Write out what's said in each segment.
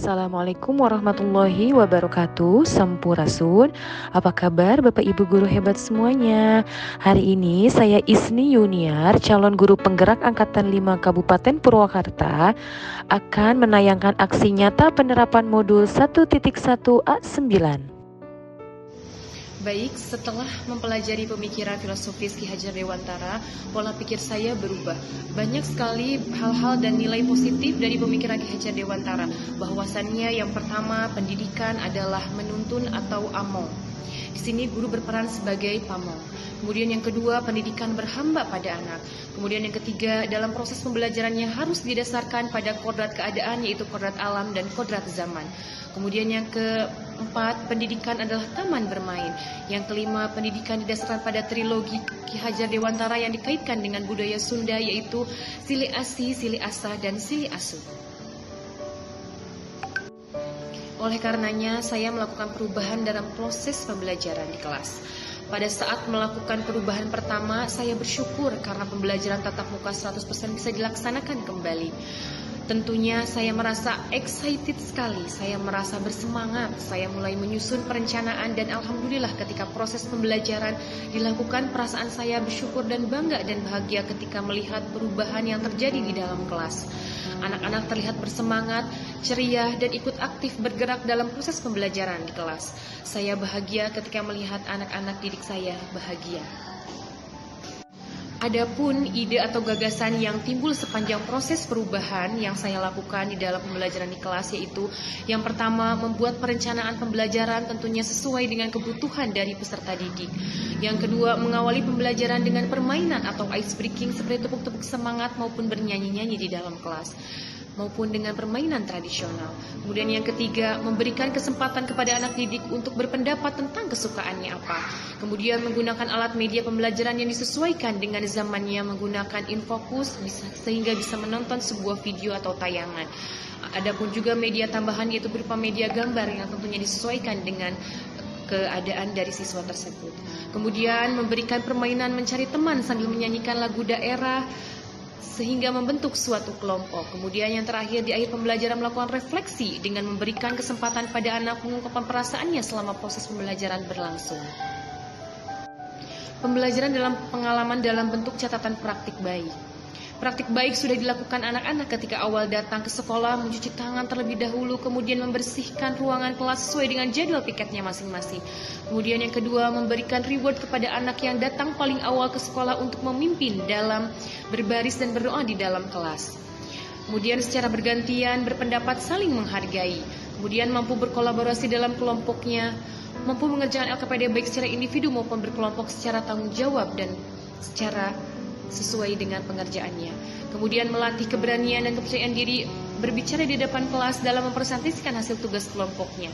Assalamualaikum warahmatullahi wabarakatuh. Sampurasun. Apa kabar Bapak Ibu guru hebat semuanya? Hari ini saya Isni Yuniar, calon guru penggerak Angkatan 5 Kabupaten Purwakarta, akan menayangkan aksi nyata penerapan modul 1.1 A9. Baik, setelah mempelajari pemikiran filosofis Ki Hajar Dewantara, pola pikir saya berubah. Banyak sekali hal-hal dan nilai positif dari pemikiran Ki Hajar Dewantara. Bahwasannya yang pertama, pendidikan adalah menuntun atau among. Di sini guru berperan sebagai pamong. Kemudian yang kedua, pendidikan berhamba pada anak. Kemudian yang ketiga, dalam proses pembelajarannya harus didasarkan pada kodrat keadaan, yaitu kodrat alam dan kodrat zaman. Kemudian yang keempat, pendidikan adalah taman bermain. Yang kelima, pendidikan didasarkan pada trilogi Ki Hajar Dewantara yang dikaitkan dengan budaya Sunda, yaitu Sili Asi, Sili Asah, dan Sili Asuh. Oleh karenanya, saya melakukan perubahan dalam proses pembelajaran di kelas. Pada saat melakukan perubahan pertama, saya bersyukur karena pembelajaran tatap muka 100% bisa dilaksanakan kembali. Tentunya saya merasa excited sekali, saya merasa bersemangat, saya mulai menyusun perencanaan dan alhamdulillah ketika proses pembelajaran dilakukan, perasaan saya bersyukur dan bangga dan bahagia ketika melihat perubahan yang terjadi di dalam kelas. Anak-anak terlihat bersemangat, ceria, dan ikut aktif bergerak dalam proses pembelajaran di kelas. Saya bahagia ketika melihat anak-anak didik saya bahagia. Adapun ide atau gagasan yang timbul sepanjang proses perubahan yang saya lakukan di dalam pembelajaran di kelas, yaitu yang pertama, membuat perencanaan pembelajaran tentunya sesuai dengan kebutuhan dari peserta didik. Yang kedua, mengawali pembelajaran dengan permainan atau ice breaking seperti tepuk-tepuk semangat maupun bernyanyi-nyanyi di dalam kelas, maupun dengan permainan tradisional. Kemudian yang ketiga, memberikan kesempatan kepada anak didik untuk berpendapat tentang kesukaannya apa. Kemudian menggunakan alat media pembelajaran yang disesuaikan dengan zamannya, menggunakan infocus sehingga bisa menonton sebuah video atau tayangan. Adapun juga media tambahan yaitu berupa media gambar yang tentunya disesuaikan dengan keadaan dari siswa tersebut. Kemudian memberikan permainan mencari teman sambil menyanyikan lagu daerah sehingga membentuk suatu kelompok. Kemudian yang terakhir, di akhir pembelajaran melakukan refleksi dengan memberikan kesempatan pada anak mengungkapkan perasaannya selama proses pembelajaran berlangsung. Pembelajaran dalam pengalaman dalam bentuk catatan praktik baik. Praktik baik sudah dilakukan anak-anak ketika awal datang ke sekolah, mencuci tangan terlebih dahulu, kemudian membersihkan ruangan kelas sesuai dengan jadwal piketnya masing-masing. Kemudian yang kedua, memberikan reward kepada anak yang datang paling awal ke sekolah untuk memimpin dalam berbaris dan berdoa di dalam kelas. Kemudian secara bergantian berpendapat saling menghargai. Kemudian mampu berkolaborasi dalam kelompoknya, mampu mengerjakan LKPD baik secara individu maupun berkelompok secara tanggung jawab dan secara sesuai dengan pengerjaannya. Kemudian melatih keberanian dan kepercayaan diri berbicara di depan kelas dalam mempresentasikan hasil tugas kelompoknya.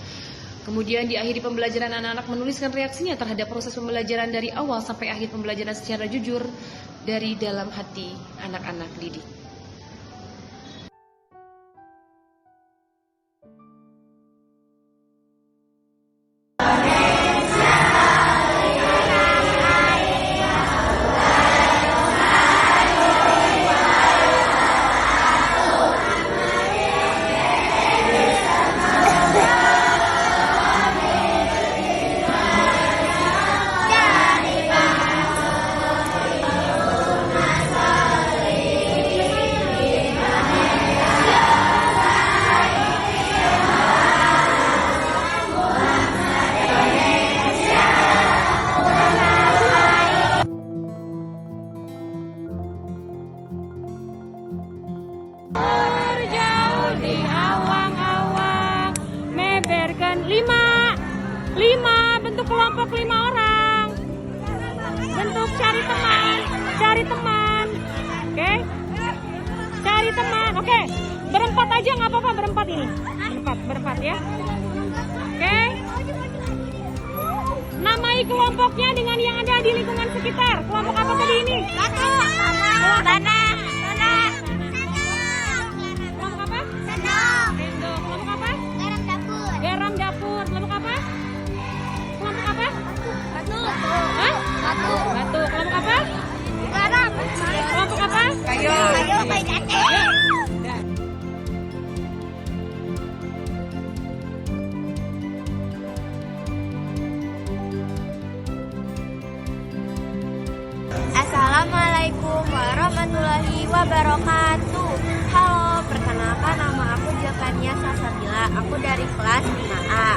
Kemudian di akhir pembelajaran anak-anak menuliskan reaksinya terhadap proses pembelajaran dari awal sampai akhir pembelajaran secara jujur dari dalam hati anak-anak didik. Berjauh di awang-awang, meberkan lima bentuk kelompok 5 orang. Bentuk cari teman, oke? Cari teman, oke? Berempat aja nggak apa-apa, berempat ini, berempat ya, oke? Namai kelompoknya dengan yang ada di lingkungan sekitar. Kelompok apa tadi ini? Tanah. Garam dapur. Kelompok apa? Batu. Kelompok apa? Garam. Kelompok apa? Kayu. warahmatullahi wabarakatuh. Halo, perkenalkan nama aku Jovania Sasabila. Aku dari kelas 5A.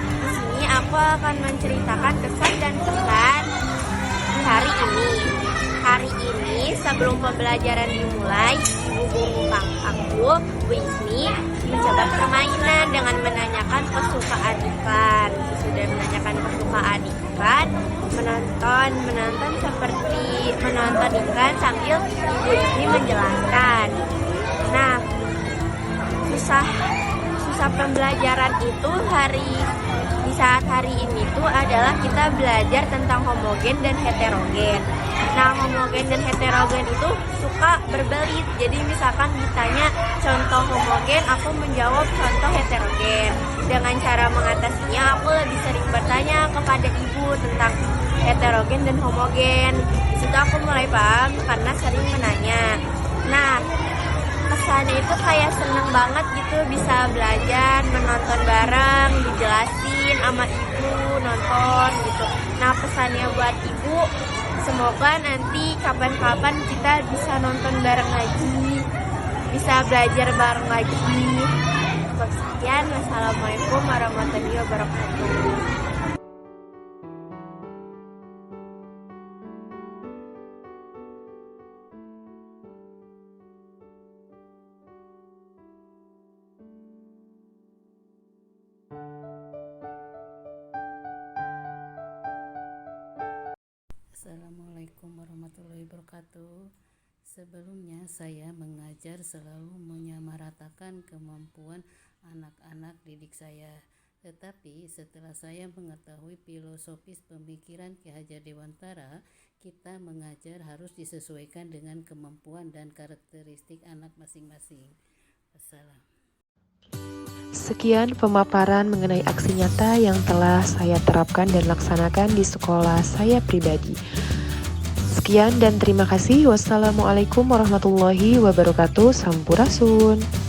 Di sini aku akan menceritakan kesan dan pesan di hari ini. Hari ini sebelum pembelajaran dimulai, ibu guru aku, Bu Isni, mencoba permainan dengan menanyakan kesukaan ikan. Sesudah menanyakan kesukaan ikan, menonton seperti menonton ikan sambil Ibu Isni menjelaskan. Nah, susah pembelajaran itu di saat hari ini tuh adalah kita belajar tentang homogen dan heterogen. Nah, homogen dan heterogen itu suka berbelit. Jadi misalkan ditanya contoh homogen, aku menjawab contoh heterogen. Dengan cara mengatasinya, aku lebih sering bertanya kepada ibu tentang heterogen dan homogen. Di situ aku mulai paham karena sering menanya. Nah, kesannya itu kayak seneng banget gitu bisa belajar, menonton bareng, dijelasin sama ibu, nonton gitu. Nah, pesannya buat ibu, semoga nanti kapan-kapan kita bisa nonton bareng lagi, bisa belajar bareng lagi. Sekian, wassalamualaikum warahmatullahi wabarakatuh. Assalamualaikum warahmatullahi wabarakatuh. Sebelumnya saya mengajar selalu menyamaratakan kemampuan anak-anak didik saya. Tetapi setelah saya mengetahui filosofis pemikiran Ki Hajar Dewantara, kita mengajar harus disesuaikan dengan kemampuan dan karakteristik anak masing-masing. Wassalam. Sekian pemaparan mengenai aksi nyata yang telah saya terapkan dan laksanakan di sekolah saya pribadi. Sekian dan terima kasih. Wassalamualaikum warahmatullahi wabarakatuh. Sampurasun.